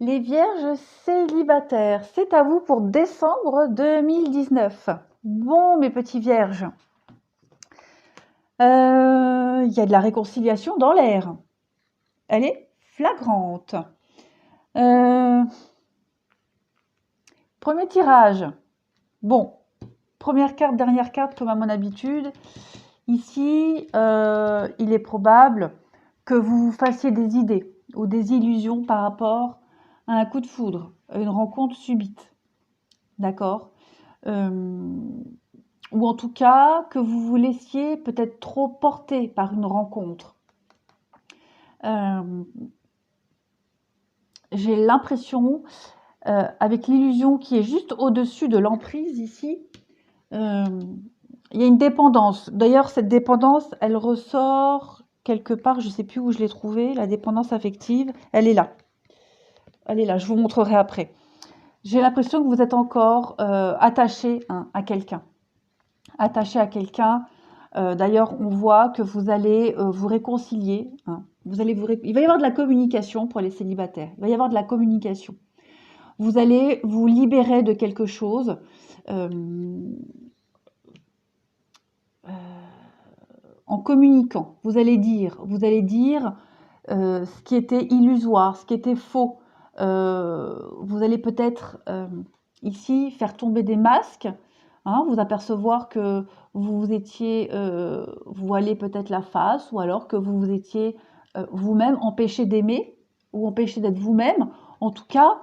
Les vierges célibataires, c'est à vous pour décembre 2019. Bon, mes petits vierges, il y a de la réconciliation dans l'air. Elle est flagrante. Euh, Premier tirage. Bon, première carte, dernière carte, comme à mon habitude. Ici, il est probable que vous vous fassiez des idées ou des illusions par rapport à un coup de foudre, à une rencontre subite. D'accord? Ou en tout cas, que vous vous laissiez peut-être trop porter par une rencontre. Euh, J'ai l'impression, avec l'illusion qui est juste au-dessus de l'emprise ici, euh, il y a une dépendance. D'ailleurs, cette dépendance, elle ressort quelque part, je ne sais plus où je l'ai trouvée, la dépendance affective, elle est là. Elle est là, je vous montrerai après. J'ai l'impression que vous êtes encore attaché à quelqu'un. Attaché à quelqu'un. D'ailleurs, on voit que vous allez vous réconcilier. Hein. Il va y avoir de la communication pour les célibataires. Il va y avoir de la communication. Vous allez vous libérer de quelque chose. Euh, euh, En communiquant, vous allez dire ce qui était illusoire, ce qui était faux. Vous allez peut-être ici faire tomber des masques, hein, vous apercevoir que vous vous étiez voilé peut-être la face, ou alors que vous vous étiez vous-même empêché d'aimer, ou empêché d'être vous-même. En tout cas,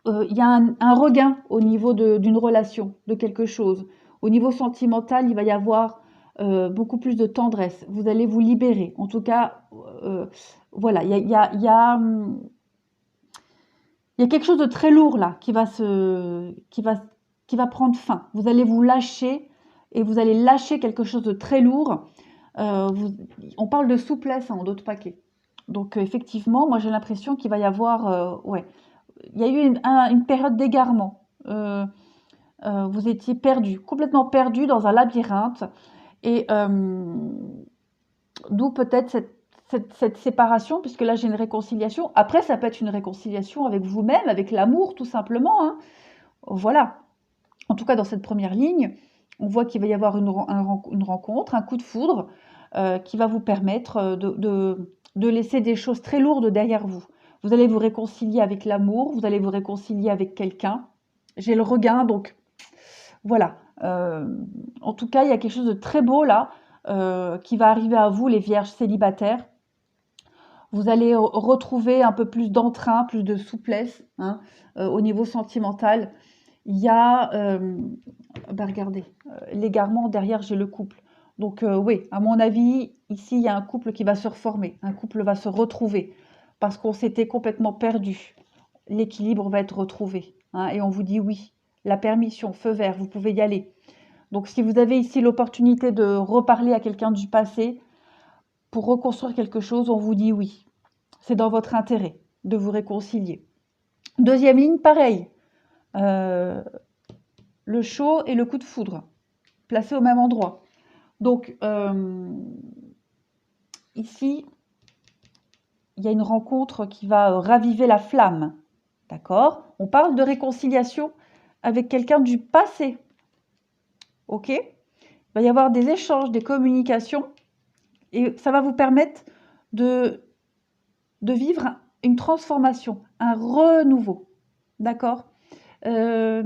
il y a un regain au niveau d'une relation, de quelque chose. Au niveau sentimental, il va y avoir beaucoup plus de tendresse. Vous allez vous libérer. En tout cas, voilà, il y a quelque chose de très lourd là qui va prendre fin. Vous allez vous lâcher et vous allez lâcher quelque chose de très lourd. On parle de souplesse hein, en d'autres paquets. Donc effectivement, moi j'ai l'impression qu'il va y avoir, ouais, il y a eu une période d'égarement. Vous étiez perdu, complètement perdu dans un labyrinthe. Et d'où peut-être cette séparation, puisque là j'ai une réconciliation. Après, ça peut être une réconciliation avec vous-même, avec l'amour, tout simplement. Hein. Voilà. En tout cas, dans cette première ligne, on voit qu'il va y avoir une rencontre, un coup de foudre, qui va vous permettre de laisser des choses très lourdes derrière vous. Vous allez vous réconcilier avec l'amour, vous allez vous réconcilier avec quelqu'un. J'ai le regain, donc voilà. En tout cas, il y a quelque chose de très beau là qui va arriver à vous, les vierges célibataires. Vous allez retrouver un peu plus d'entrain, plus de souplesse hein, au niveau sentimental. Il y a, bah regardez, l'égarement, derrière j'ai le couple. Donc oui, à mon avis, ici il y a un couple qui va se reformer, un couple va se retrouver, parce qu'on s'était complètement perdu. L'équilibre va être retrouvé, hein, et on vous dit oui, la permission, feu vert, vous pouvez y aller. Donc si vous avez ici l'opportunité de reparler à quelqu'un du passé pour reconstruire quelque chose, on vous dit oui. C'est dans votre intérêt de vous réconcilier. Deuxième ligne, pareil. Euh, le chaud et le coup de foudre, placés au même endroit. Donc, ici, il y a une rencontre qui va raviver la flamme. D'accord? On parle de réconciliation avec quelqu'un du passé. Ok? Il va y avoir des échanges, des communications, et ça va vous permettre de, de vivre une transformation, un renouveau. D'accord? euh,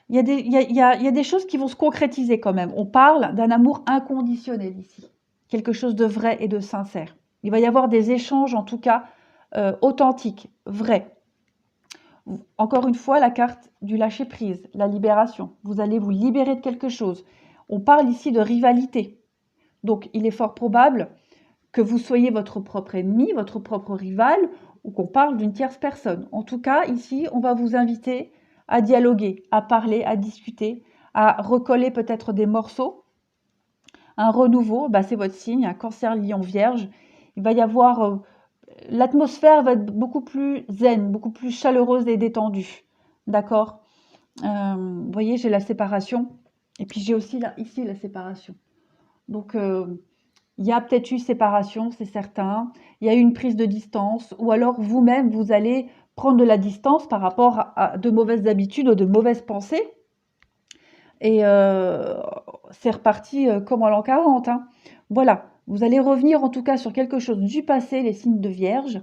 Il y a des, il y a des choses qui vont se concrétiser quand même. On parle d'un amour inconditionnel ici. Quelque chose de vrai et de sincère. Il va y avoir des échanges, en tout cas, authentiques, vrais. Encore une fois, la carte du lâcher-prise, la libération. Vous allez vous libérer de quelque chose. On parle ici de rivalité. Donc, il est fort probable que vous soyez votre propre ennemi, votre propre rival, ou qu'on parle d'une tierce personne. En tout cas, ici, on va vous inviter à dialoguer, à parler, à discuter, à recoller peut-être des morceaux. Un renouveau, bah, c'est votre signe, un cancer lion vierge. Il va y avoir, l'atmosphère va être beaucoup plus zen, beaucoup plus chaleureuse et détendue. D'accord? Vous voyez, j'ai la séparation. Et puis j'ai aussi là, ici la séparation. Donc, Il y a peut-être eu séparation, c'est certain. Il y a eu une prise de distance ou alors vous-même, vous allez prendre de la distance par rapport à de mauvaises habitudes ou de mauvaises pensées et c'est reparti, comme en l'an 40, hein. Voilà, vous allez revenir en tout cas sur quelque chose du passé, les signes de Vierge,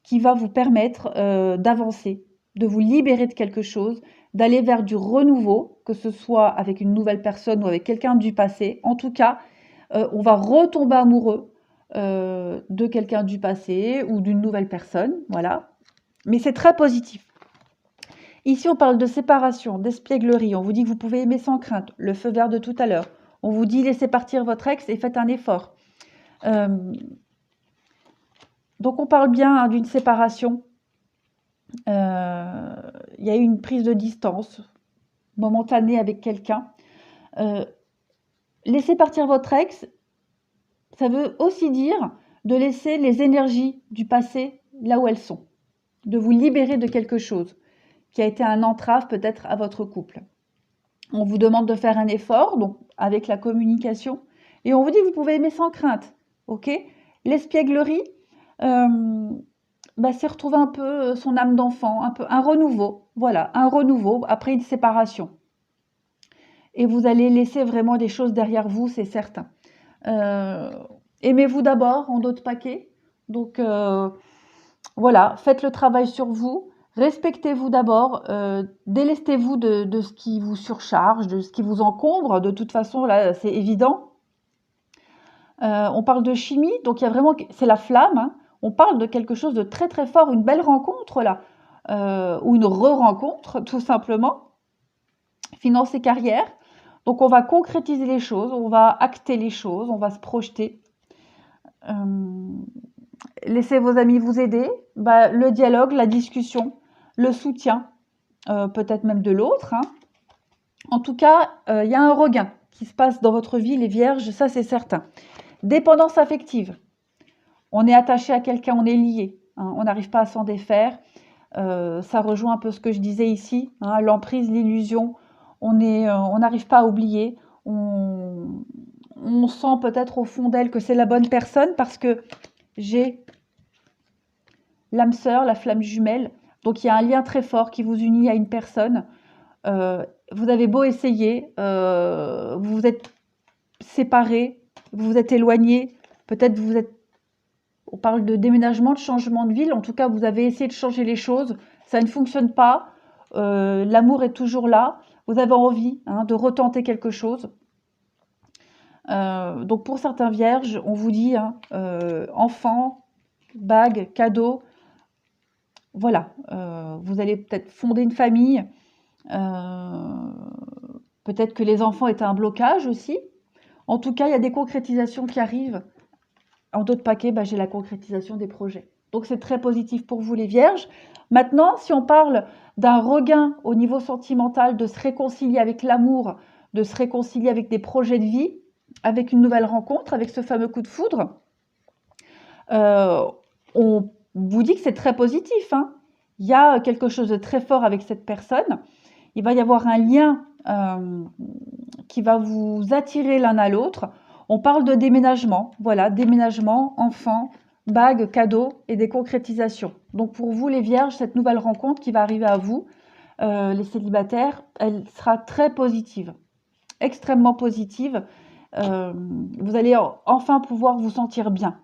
qui va vous permettre, d'avancer, de vous libérer de quelque chose, d'aller vers du renouveau, que ce soit avec une nouvelle personne ou avec quelqu'un du passé. En tout cas, on va retomber amoureux, de quelqu'un du passé ou d'une nouvelle personne, voilà. Mais c'est très positif. Ici, on parle de séparation, d'espièglerie. On vous dit que vous pouvez aimer sans crainte, le feu vert de tout à l'heure. On vous dit laissez partir votre ex et faites un effort. Donc on parle bien hein, d'une séparation. Il y a eu une prise de distance momentanée avec quelqu'un. Laissez partir votre ex, ça veut aussi dire de laisser les énergies du passé là où elles sont, de vous libérer de quelque chose qui a été un entrave peut-être à votre couple. On vous demande de faire un effort, donc avec la communication, et on vous dit que vous pouvez aimer sans crainte, ok? L'espièglerie, c'est retrouver un peu son âme d'enfant, un peu un renouveau, voilà, un renouveau après une séparation. Et vous allez laisser vraiment des choses derrière vous, c'est certain. Aimez-vous d'abord en d'autres paquets. Donc voilà, faites le travail sur vous. Respectez-vous d'abord, délestez-vous de ce qui vous surcharge, de ce qui vous encombre. De toute façon, là, c'est évident. On parle de chimie, donc il y a vraiment, c'est la flamme. Hein. On parle de quelque chose de très très fort, une belle rencontre là, ou une re-rencontre, tout simplement. Finance et carrière. Donc on va concrétiser les choses, on va acter les choses, on va se projeter. Laissez vos amis vous aider. Le dialogue, la discussion, le soutien, peut-être même de l'autre. Hein. En tout cas, il y a un regain qui se passe dans votre vie, les vierges, ça c'est certain. Dépendance affective. On est attaché à quelqu'un, on est lié. Hein, on n'arrive pas à s'en défaire. Ça rejoint un peu ce que je disais ici, hein, l'emprise, l'illusion. On n'arrive pas à oublier. On sent peut-être au fond d'elle que c'est la bonne personne parce que j'ai l'âme sœur, la flamme jumelle. Donc il y a un lien très fort qui vous unit à une personne. Vous avez beau essayer, vous vous êtes séparés, vous vous êtes éloignés, peut-être vous êtes... On parle de déménagement, de changement de ville. En tout cas, vous avez essayé de changer les choses. Ça ne fonctionne pas. L'amour est toujours là. Vous avez envie hein, de retenter quelque chose. Donc pour certains vierges, on vous dit hein, enfant, bague, cadeau. Voilà, vous allez peut-être fonder une famille. Peut-être que les enfants étaient un blocage aussi. En tout cas, il y a des concrétisations qui arrivent. En d'autres paquets, j'ai la concrétisation des projets. Donc c'est très positif pour vous les vierges. Maintenant, si on parle d'un regain au niveau sentimental, de se réconcilier avec l'amour, de se réconcilier avec des projets de vie, avec une nouvelle rencontre, avec ce fameux coup de foudre, on vous dit que c'est très positif. Hein. Il y a quelque chose de très fort avec cette personne. Il va y avoir un lien qui va vous attirer l'un à l'autre. On parle de déménagement, voilà, déménagement, enfant, bague, cadeau et des concrétisations. Donc pour vous les vierges, cette nouvelle rencontre qui va arriver à vous, les célibataires, elle sera très positive, extrêmement positive. Vous allez enfin pouvoir vous sentir bien.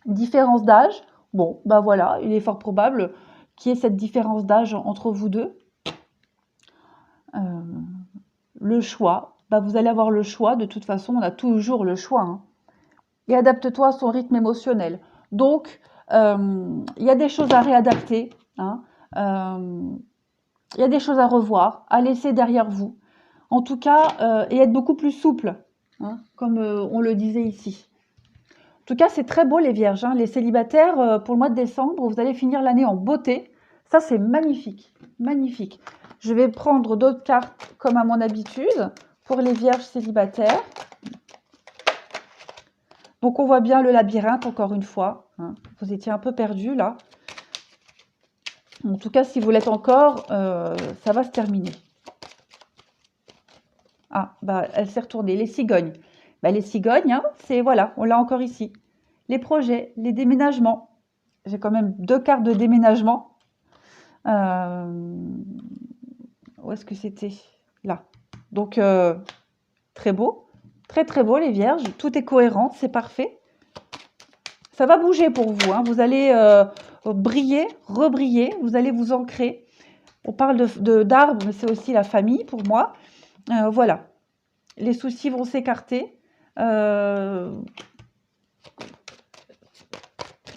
Différence d'âge, bon, voilà, il est fort probable qu'il y ait cette différence d'âge entre vous deux. Le choix, vous allez avoir le choix, de toute façon, on a toujours le choix. Hein. Et adapte-toi à son rythme émotionnel. Donc, il y a des choses à réadapter, hein. Il y a des choses à revoir, à laisser derrière vous. En tout cas, et être beaucoup plus souple, hein, comme on le disait ici. En tout cas, c'est très beau les vierges. Hein. Les célibataires, pour le mois de décembre, vous allez finir l'année en beauté. Ça, c'est magnifique, magnifique. Je vais prendre d'autres cartes comme à mon habitude pour les vierges célibataires. Donc, on voit bien le labyrinthe, encore une fois. Hein. Vous étiez un peu perdu là. En tout cas, si vous l'êtes encore, ça va se terminer. Ah, elle s'est retournée. Les cigognes. Bah, les cigognes, hein, c'est voilà, on l'a encore ici. Les projets, les déménagements. J'ai quand même 2 cartes de déménagement. Où est-ce que c'était? Là. Donc, très beau. Très, très beau, les vierges. Tout est cohérent, c'est parfait. Ça va bouger pour vous, hein. Vous allez briller, rebriller. Vous allez vous ancrer. On parle d'arbres, mais c'est aussi la famille pour moi. Voilà. Les soucis vont s'écarter.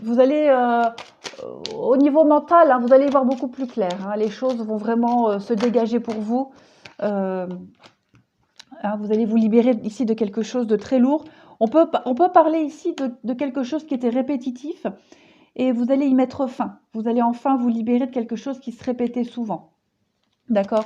Vous allez, au niveau mental, hein, vous allez y voir beaucoup plus clair, hein. Les choses vont vraiment se dégager pour vous. Hein, vous allez vous libérer ici de quelque chose de très lourd. On peut parler ici de quelque chose qui était répétitif et vous allez y mettre fin. Vous allez enfin vous libérer de quelque chose qui se répétait souvent. D'accord?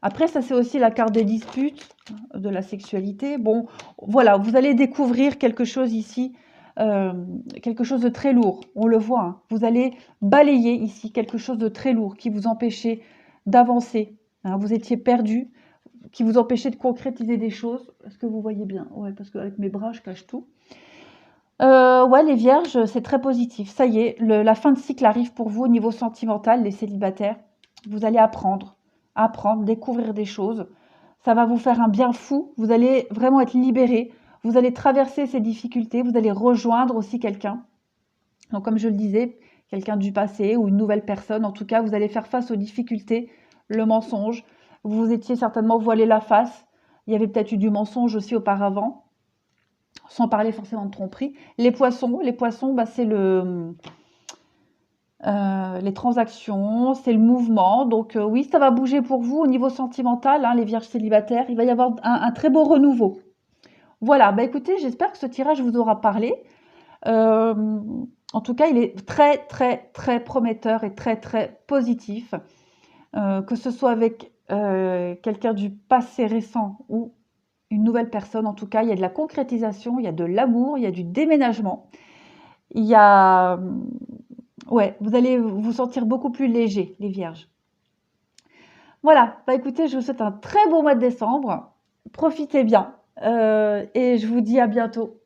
Après, ça c'est aussi la carte des disputes, de la sexualité. Bon, voilà, vous allez découvrir quelque chose ici, quelque chose de très lourd. On le voit, hein. Vous allez balayer ici quelque chose de très lourd qui vous empêchait d'avancer, hein. Vous étiez perdu, qui vous empêchait de concrétiser des choses. Est-ce que vous voyez bien? Ouais, parce qu'avec mes bras, je cache tout. Ouais, les vierges, c'est très positif. Ça y est, la fin de cycle arrive pour vous au niveau sentimental, les célibataires. Vous allez apprendre, découvrir des choses. Ça va vous faire un bien fou. Vous allez vraiment être libéré. Vous allez traverser ces difficultés. Vous allez rejoindre aussi quelqu'un. Donc, comme je le disais, quelqu'un du passé ou une nouvelle personne. En tout cas, vous allez faire face aux difficultés, le mensonge. Vous étiez certainement voilé la face. Il y avait peut-être eu du mensonge aussi auparavant, sans parler forcément de tromperie. Les poissons, bah, c'est les transactions, c'est le mouvement. Donc oui, ça va bouger pour vous au niveau sentimental, hein, les vierges célibataires. Il va y avoir un très beau renouveau. Voilà, bah écoutez, j'espère que ce tirage vous aura parlé. En tout cas, il est très, très, très prometteur et très, très positif. Que ce soit avec quelqu'un du passé récent ou une nouvelle personne, en tout cas, il y a de la concrétisation, il y a de l'amour, il y a du déménagement. Il y a... Ouais, vous allez vous sentir beaucoup plus léger, les vierges. Voilà, bah écoutez, je vous souhaite un très beau mois de décembre. Profitez bien et je vous dis à bientôt.